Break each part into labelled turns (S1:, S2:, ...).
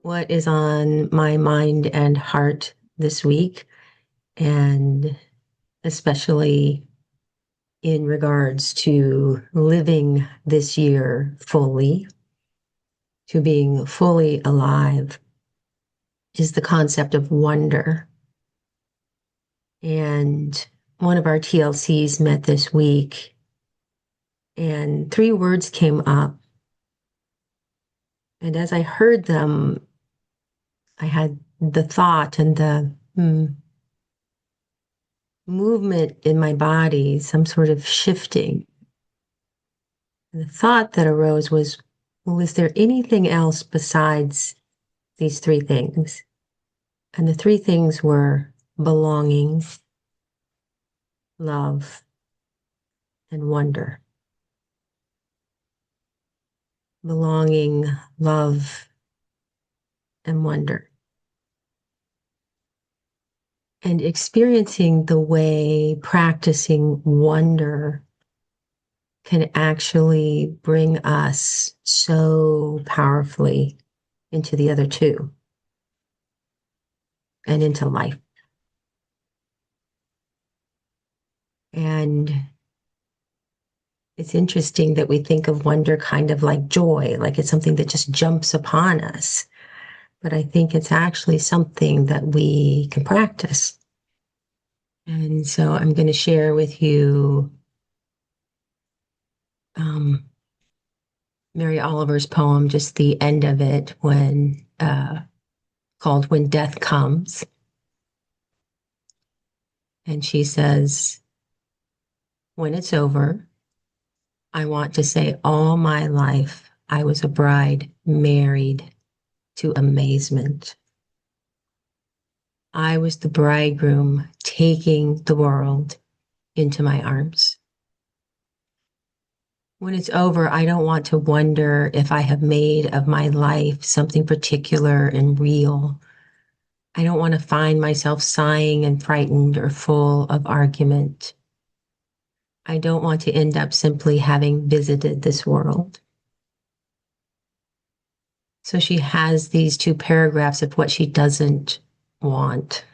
S1: what is on my mind and heart this week, and especially in regards to living this year fully, to being fully alive, is the concept of wonder. And one of our TLCs met this week, and three words came up. And as I heard them, I had the thought and the movement in my body, some sort of shifting. And the thought that arose was, well, is there anything else besides these three things? And the three things were belonging, love, and wonder. Belonging, love, and wonder. And experiencing the way practicing wonder can actually bring us so powerfully into the other two and into life. And it's interesting that we think of wonder kind of like joy, like it's something that just jumps upon us. But I think it's actually something that we can practice. And so I'm going to share with you Mary Oliver's poem, just the end of it, called When Death Comes. And she says, when it's over, I want to say all my life I was a bride married to amazement. I was the bridegroom taking the world into my arms. When it's over, I don't want to wonder if I have made of my life something particular and real. I don't want to find myself sighing and frightened or full of argument. I don't want to end up simply having visited this world. So she has these two paragraphs of what she doesn't want.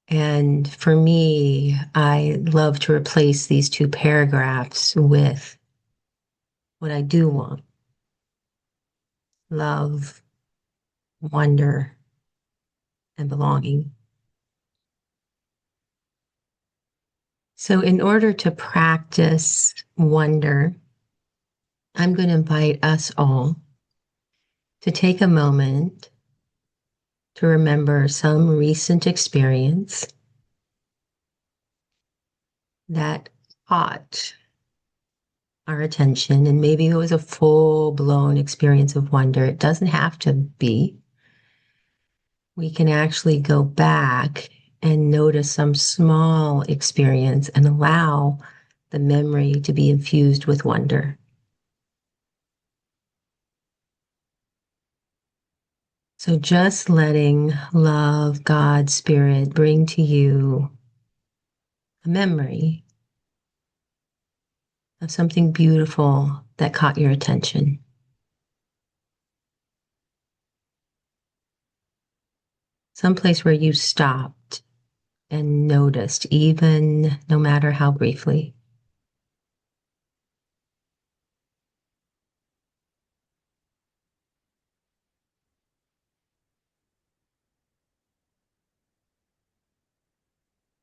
S1: And for me, I love to replace these two paragraphs with what I do want: love, wonder, and belonging. So, in order to practice wonder, I'm going to invite us all to take a moment to remember some recent experience that caught our attention. And maybe it was a full-blown experience of wonder. It doesn't have to be. We can actually go back and notice some small experience and allow the memory to be infused with wonder. So just letting love, God, Spirit bring to you a memory of something beautiful that caught your attention. Someplace where you stopped and noticed, even no matter how briefly.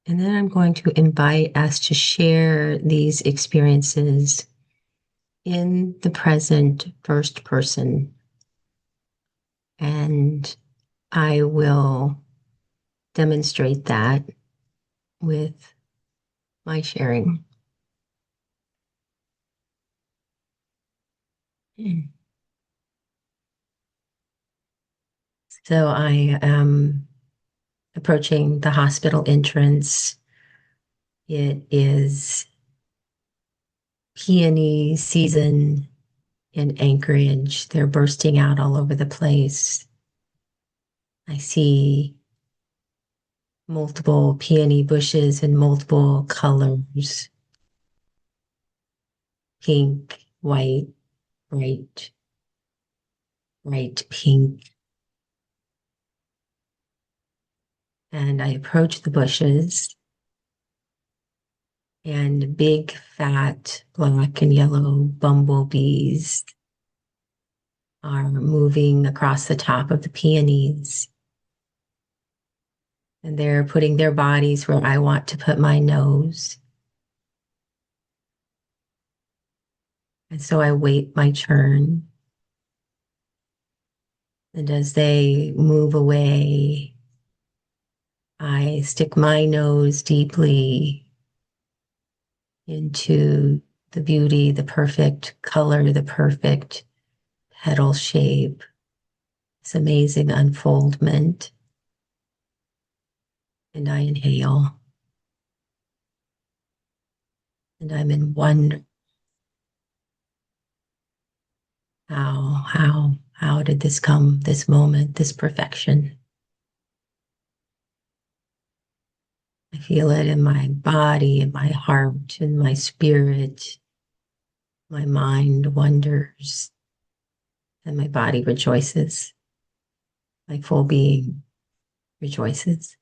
S1: And then I'm going to invite us to share these experiences in the present first person. And I will demonstrate that with my sharing. So I am approaching the hospital entrance. It is peony season in Anchorage. They're bursting out all over the place. I see multiple peony bushes in multiple colors: pink, white, bright bright pink. And I approach the bushes, and big, fat, black and yellow bumblebees are moving across the top of the peonies. And they're putting their bodies where I want to put my nose. And so I wait my turn. And as they move away, I stick my nose deeply into the beauty, the perfect color, the perfect petal shape, this amazing unfoldment. And I inhale, and I'm in wonder. How did this come, this moment, this perfection? I feel it in my body, in my heart, in my spirit. My mind wonders, and my body rejoices. My full being rejoices.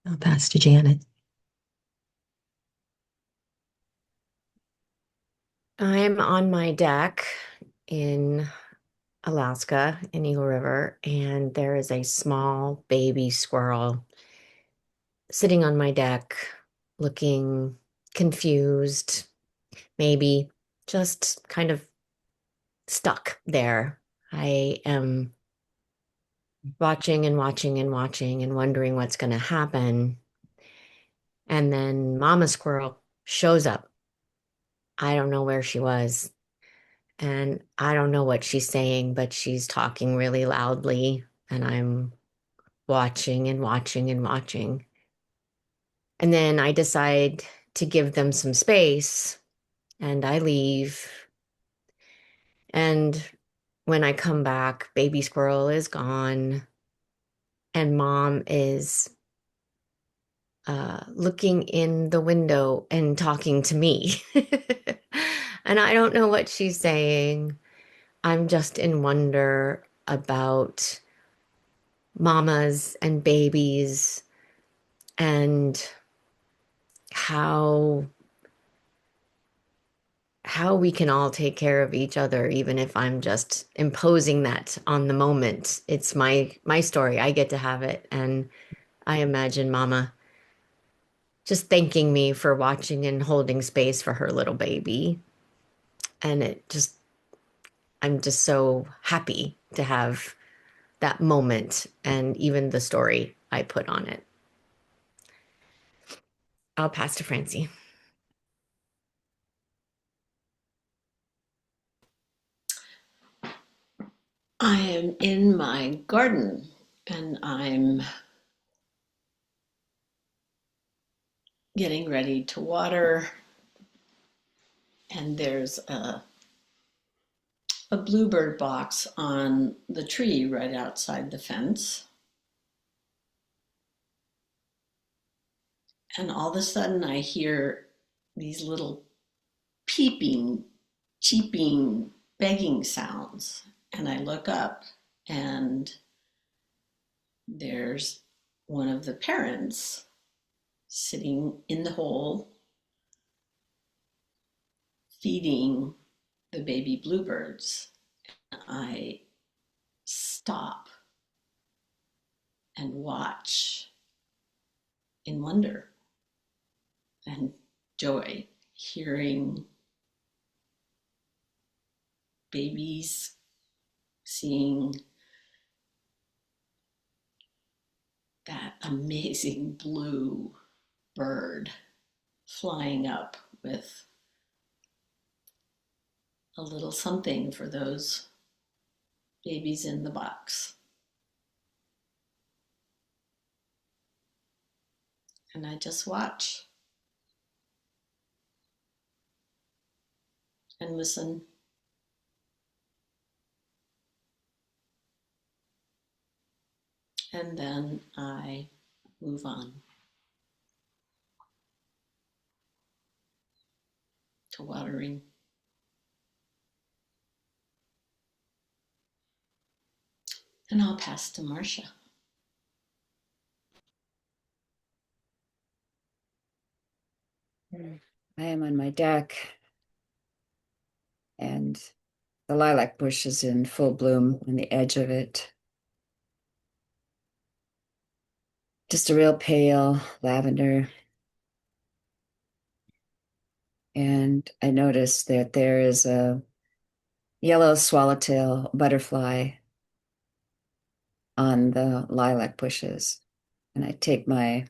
S1: I'll pass to Janet.
S2: I'm on my deck in Alaska in Eagle River, and there is a small baby squirrel sitting on my deck, looking confused, maybe just kind of stuck there. I am watching and watching and watching and wondering what's going to happen. And then Mama Squirrel shows up. I don't know where she was. And I don't know what she's saying, but she's talking really loudly. And I'm watching and watching and watching. And then I decide to give them some space and I leave. And when I come back, baby squirrel is gone and mom is looking in the window and talking to me. And I don't know what she's saying. I'm just in wonder about mamas and babies and how how we can all take care of each other even if I'm just imposing that on the moment. It's my story. I get to have it, and I imagine mama just thanking me for watching and holding space for her little baby. And I'm just so happy to have that moment and even the story I put on it. I'll pass to Francie.
S3: I am in my garden and I'm getting ready to water. And there's a bluebird box on the tree right outside the fence. And all of a sudden, I hear these little peeping, cheeping, begging sounds. And I look up, and there's one of the parents sitting in the hole feeding the baby bluebirds. I stop and watch in wonder and joy, hearing babies, seeing that amazing blue bird flying up with a little something for those babies in the box. And I just watch and listen. And then I move on. to watering. And I'll pass to Marcia.
S4: I am on my deck, and the lilac bush is in full bloom on the edge of it. Just a real pale lavender. And I noticed that there is a yellow swallowtail butterfly on the lilac bushes. And I take my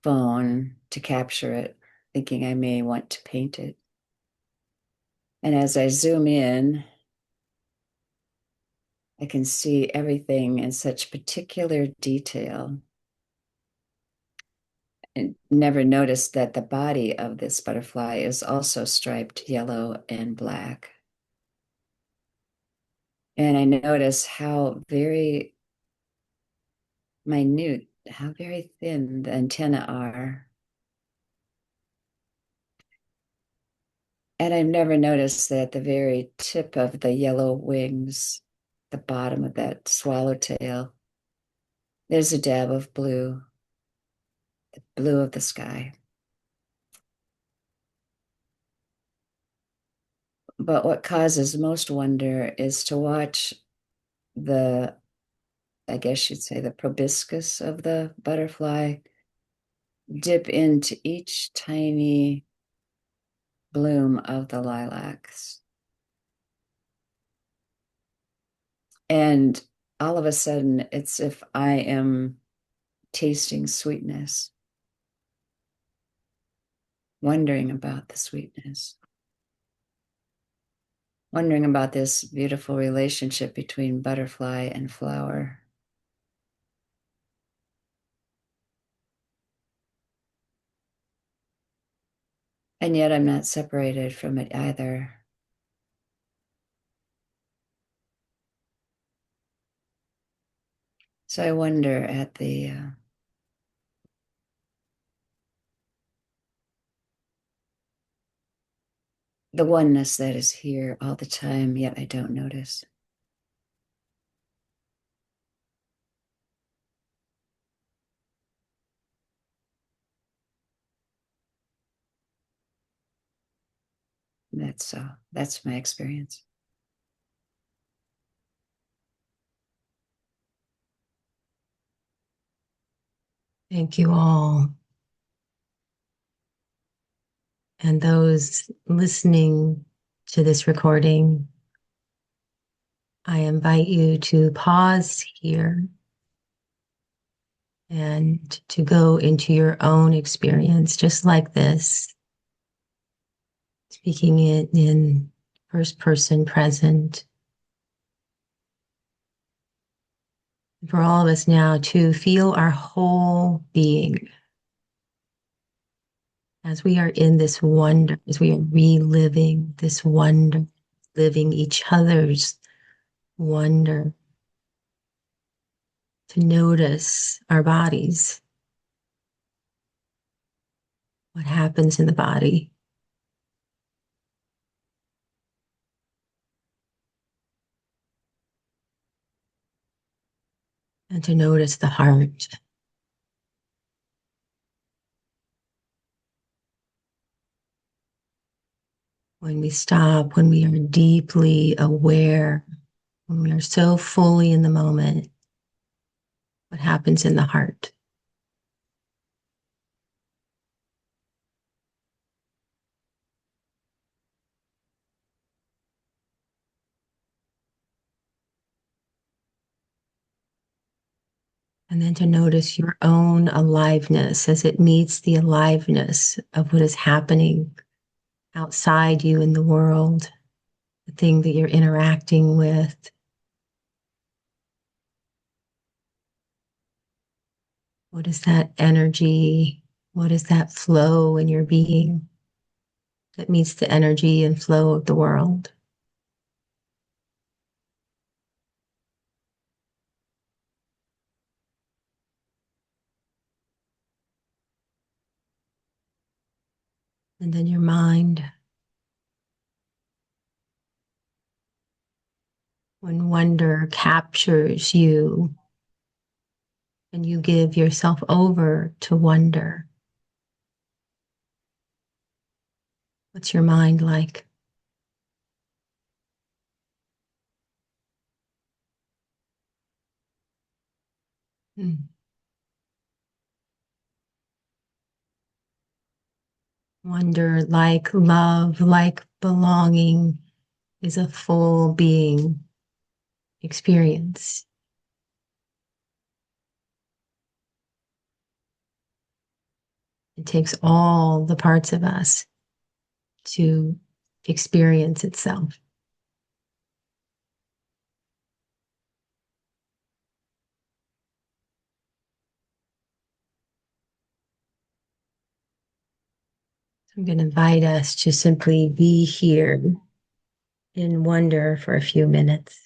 S4: phone to capture it, thinking I may want to paint it. And as I zoom in, I can see everything in such particular detail. And never noticed that the body of this butterfly is also striped yellow and black. And I notice how very minute, how very thin the antennae are. And I've never noticed that the very tip of the yellow wings, the bottom of that swallowtail, there's a dab of blue, the blue of the sky. But what causes most wonder is to watch the, I guess you'd say, the proboscis of the butterfly dip into each tiny bloom of the lilacs. And all of a sudden, it's if I am tasting sweetness, wondering about the sweetness, wondering about this beautiful relationship between butterfly and flower. And yet I'm not separated from it either. So I wonder at the oneness that is here all the time, yet I don't notice. That's my experience.
S1: Thank you all. And those listening to this recording, I invite you to pause here and to go into your own experience, just like this, speaking it in first person present. For all of us now to feel our whole being as we are in this wonder, as we are reliving this wonder, living each other's wonder, to notice our bodies, what happens in the body. And to notice the heart. When we stop, when we are deeply aware, when we are so fully in the moment, what happens in the heart. And then to notice your own aliveness as it meets the aliveness of what is happening outside you in the world, the thing that you're interacting with. What is that energy? What is that flow in your being that meets the energy and flow of the world? And then your mind, When wonder captures you and you give yourself over to wonder, what's your mind like? Hmm. Wonder, like love, like belonging, is a full being experience. It takes all the parts of us to experience itself. I'm going to invite us to simply be here in wonder for a few minutes.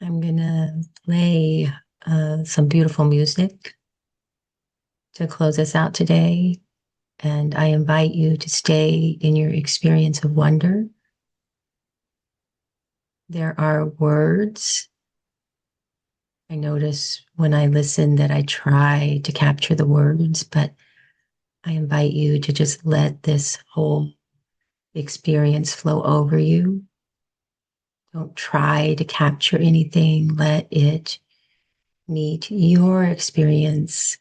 S1: I'm going to play some beautiful music to close us out today. And I invite you to stay in your experience of wonder. There are words I notice when I listen that I try to capture the words, but I invite you to just let this whole experience flow over you. Don't try to capture anything. Let it meet your experience.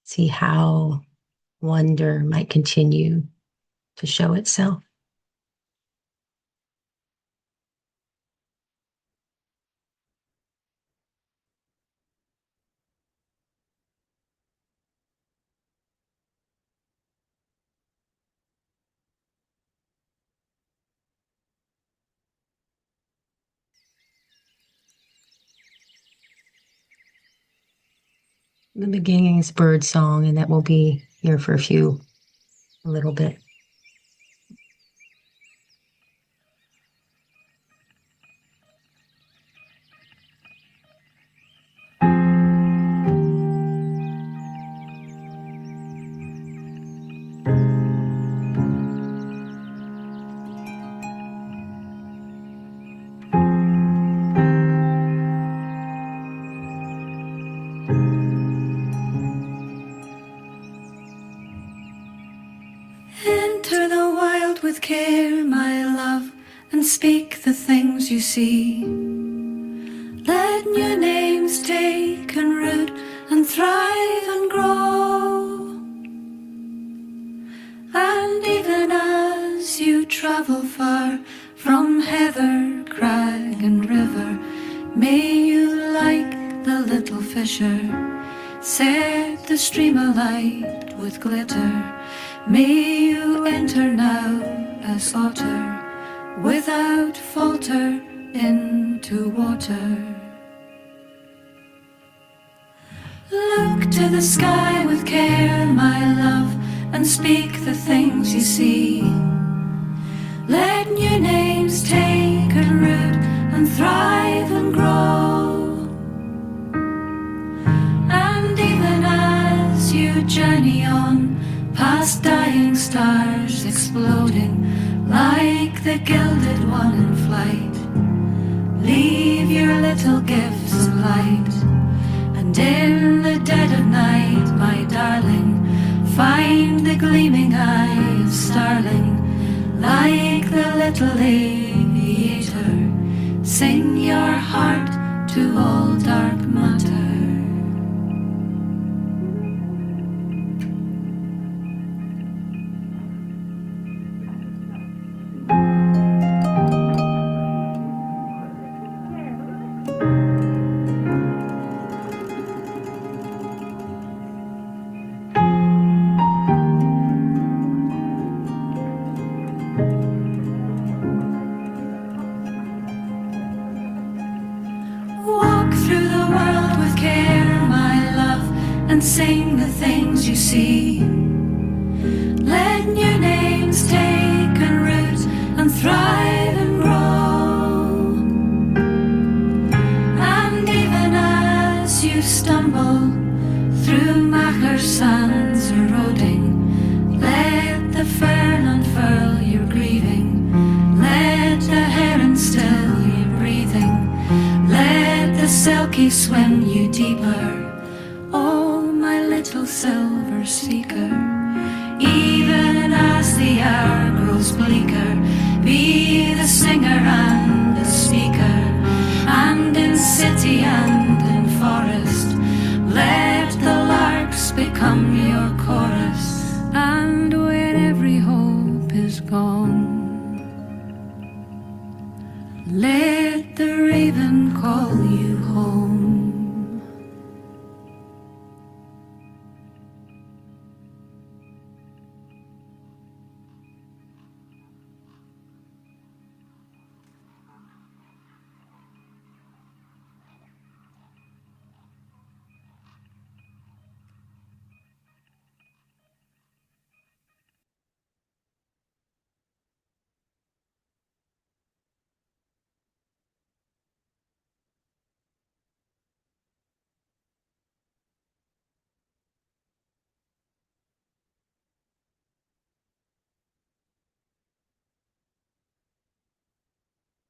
S1: See how wonder might continue to show itself. The beginning is bird song, and that will be here for a little bit.
S5: Enter the wild with care, my love, and speak the things you see. Let new names take and root and thrive and grow. And even as you travel far from heather, crag and river, may you, like the little fisher, set the stream alight with glitter. May you enter now as otter, without falter, into water. Look to the sky with care, my love, and speak the things you see. Let new names take and root and thrive and grow. And even as you journey on, past dying stars exploding like the gilded one in flight, leave your little gifts of light. And in the dead of night, my darling, find the gleaming eye of starling, like the little aviator. Sing your heart to all dark matter. Walk through the world with care, my love, and sing the things you see. Let new names take and root and thrive and grow. And even as you stumble through Macher sands eroding, let the fern unfurl your grieving, let the heron still your breathing, let the selkie swim you deeper. Oh, my little silver seeker, even as the hour grows bleaker, be the singer and the speaker, and in city and in forest, let the larks become your chorus. And when every hope is gone, let the raven call you home.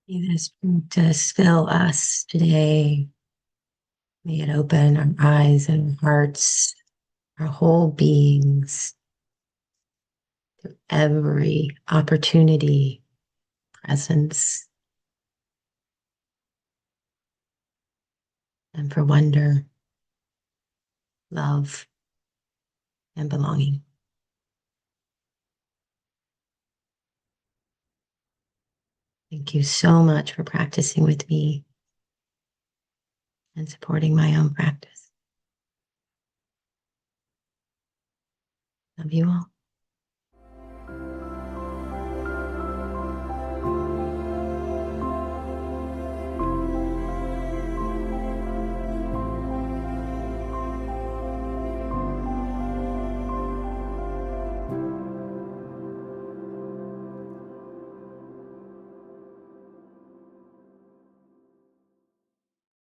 S1: May this to fill us today May it open our eyes and hearts, our whole beings, to every opportunity, presence, and for wonder, love, and belonging. Thank you so much for practicing with me and supporting my own practice. Love you all.